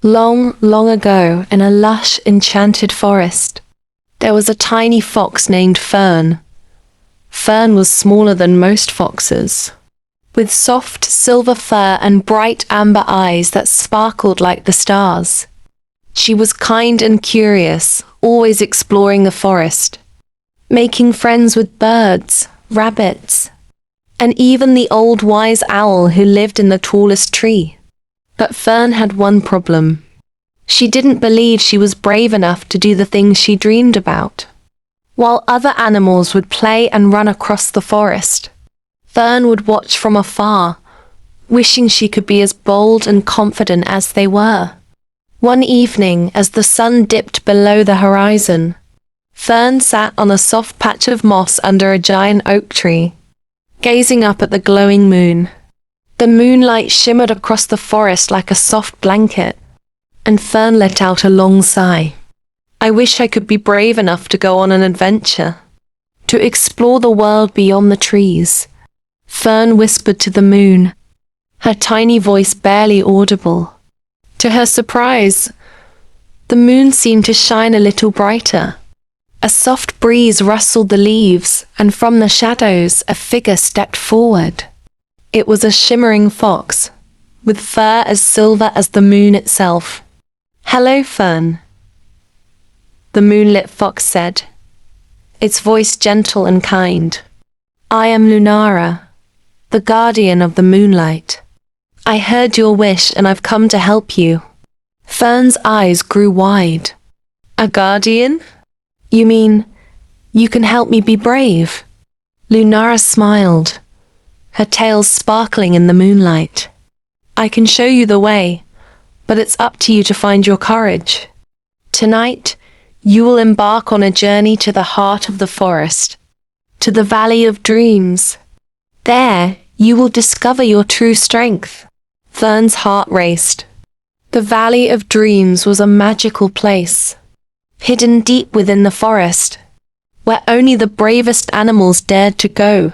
Long, long ago, in a lush, enchanted forest, there was a tiny fox named Fern. Fern was smaller than most foxes, with soft silver fur and bright amber eyes that sparkled like the stars. She was kind and curious, always exploring the forest, making friends with birds, rabbits, and even the old wise owl who lived in the tallest tree. But Fern had one problem. She didn't believe she was brave enough to do the things she dreamed about. While other animals would play and run across the forest, Fern would watch from afar, wishing she could be as bold and confident as they were. One evening, as the sun dipped below the horizon, Fern sat on a soft patch of moss under a giant oak tree, gazing up at the glowing moon. The moonlight shimmered across the forest like a soft blanket, and Fern let out a long sigh. I wish I could be brave enough to go on an adventure, to explore the world beyond the trees, Fern whispered to the moon, her tiny voice barely audible. To her surprise, the moon seemed to shine a little brighter. A soft breeze rustled the leaves, and from the shadows a figure stepped forward. It was a shimmering fox, with fur as silver as the moon itself. "Hello, Fern," the moonlit fox said, its voice gentle and kind. "I am Lunara, the guardian of the moonlight. I heard your wish and I've come to help you." Fern's eyes grew wide. "A guardian? You mean you can help me be brave?" Lunara smiled, her tail sparkling in the moonlight. "I can show you the way, but it's up to you to find your courage. Tonight, you will embark on a journey to the heart of the forest, to the Valley of Dreams. There, you will discover your true strength." Fern's heart raced. The Valley of Dreams was a magical place, hidden deep within the forest, where only the bravest animals dared to go.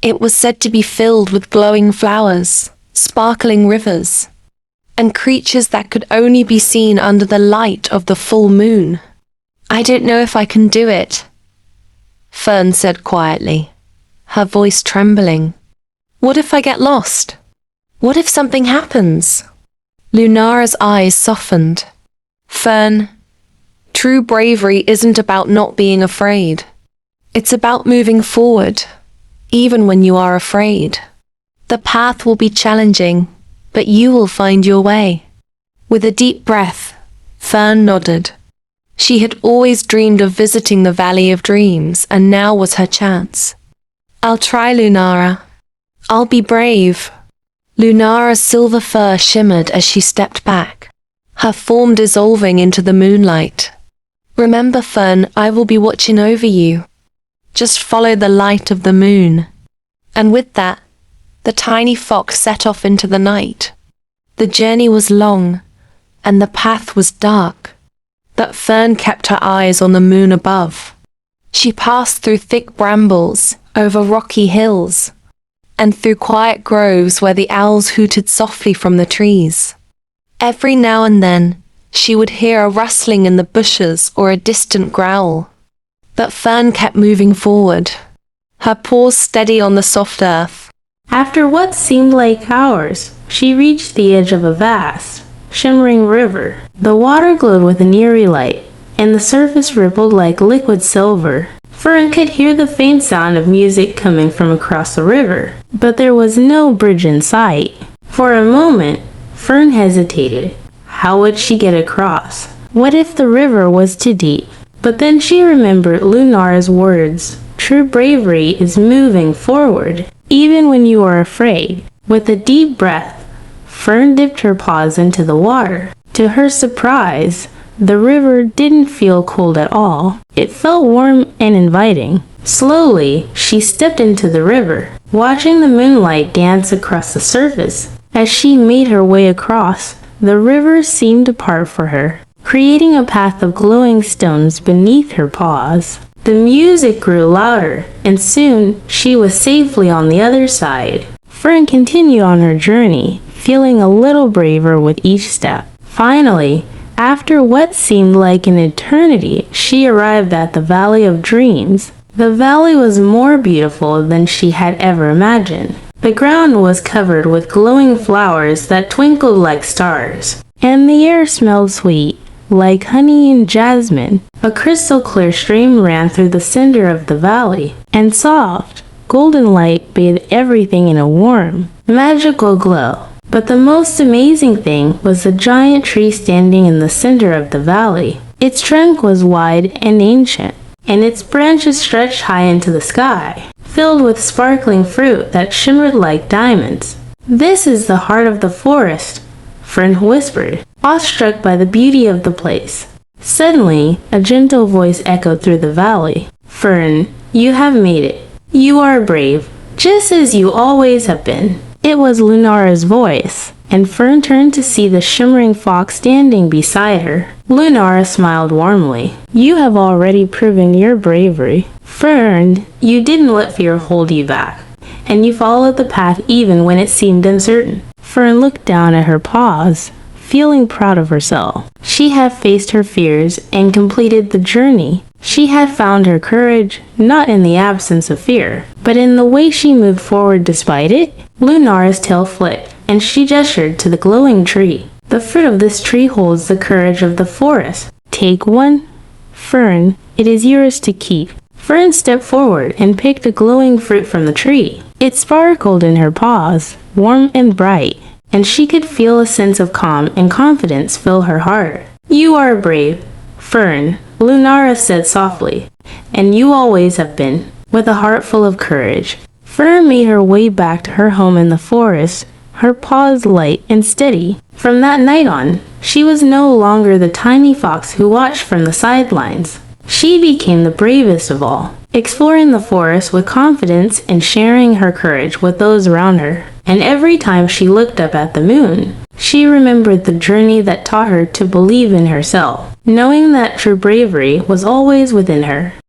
It was said to be filled with glowing flowers, sparkling rivers, and creatures that could only be seen under the light of the full moon. "I don't know if I can do it," Fern said quietly, her voice trembling. "What if I get lost? What if something happens?" Lunara's eyes softened. "Fern, true bravery isn't about not being afraid. It's about moving forward, even when you are afraid. The path will be challenging, but you will find your way." With a deep breath, Fern nodded. She had always dreamed of visiting the Valley of Dreams, and now was her chance. "I'll try, Lunara. I'll be brave." Lunara's silver fur shimmered as she stepped back, her form dissolving into the moonlight. "Remember, Fern, I will be watching over you. Just follow the light of the moon." And with that, the tiny fox set off into the night. The journey was long, and the path was dark, but Fern kept her eyes on the moon above. She passed through thick brambles, over rocky hills, and through quiet groves where the owls hooted softly from the trees. Every now and then, she would hear a rustling in the bushes or a distant growl. But Fern kept moving forward, her paws steady on the soft earth. After what seemed like hours, she reached the edge of a vast, shimmering river. The water glowed with an eerie light, and the surface rippled like liquid silver. Fern could hear the faint sound of music coming from across the river, but there was no bridge in sight. For a moment, Fern hesitated. How would she get across? What if the river was too deep? But then she remembered Lunara's words. True bravery is moving forward, even when you are afraid. With a deep breath, Fern dipped her paws into the water. To her surprise, the river didn't feel cold at all. It felt warm and inviting. Slowly, she stepped into the river, watching the moonlight dance across the surface. As she made her way across, the river seemed to part for her, creating a path of glowing stones beneath her paws. The music grew louder, and soon she was safely on the other side. Fern continued on her journey, feeling a little braver with each step. Finally, after what seemed like an eternity, she arrived at the Valley of Dreams. The valley was more beautiful than she had ever imagined. The ground was covered with glowing flowers that twinkled like stars, and the air smelled sweet, like honey and jasmine. A crystal clear stream ran through the center of the valley, and soft, golden light bathed everything in a warm, magical glow. But the most amazing thing was the giant tree standing in the center of the valley. Its trunk was wide and ancient, and its branches stretched high into the sky, filled with sparkling fruit that shimmered like diamonds. "This is the heart of the forest," Fern whispered, awestruck by the beauty of the place. Suddenly, a gentle voice echoed through the valley. "Fern, you have made it. You are brave, just as you always have been." It was Lunara's voice, and Fern turned to see the shimmering fox standing beside her. Lunara smiled warmly. "You have already proven your bravery. Fern, you didn't let fear hold you back, and you followed the path even when it seemed uncertain." Fern looked down at her paws, feeling proud of herself. She had faced her fears and completed the journey. She had found her courage, not in the absence of fear, but in the way she moved forward despite it. Lunara's tail flicked, and she gestured to the glowing tree. "The fruit of this tree holds the courage of the forest. Take one. Fern, it is yours to keep." Fern stepped forward and picked a glowing fruit from the tree. It sparkled in her paws, warm and bright, and she could feel a sense of calm and confidence fill her heart. "You are brave, Fern," Lunara said softly, "and you always have been," with a heart full of courage. Fern made her way back to her home in the forest, her paws light and steady. From that night on, she was no longer the tiny fox who watched from the sidelines. She became the bravest of all, exploring the forest with confidence and sharing her courage with those around her. And every time she looked up at the moon, she remembered the journey that taught her to believe in herself, knowing that true bravery was always within her.